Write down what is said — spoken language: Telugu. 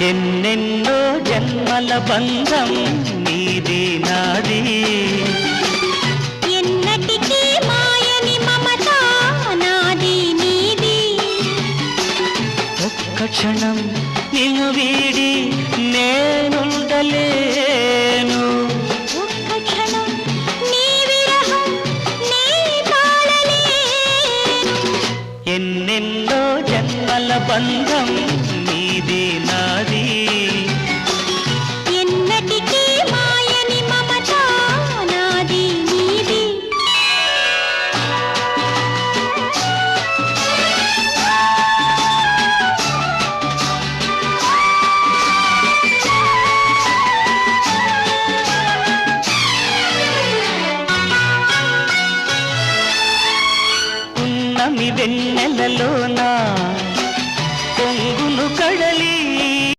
ఎన్నెన్నో జన్మల బంధం నీది నాది, ఎన్నటికీ మాయని మమత నాది నీది. ఒక్క క్షణం నిన్ను వీడి నేనుండలే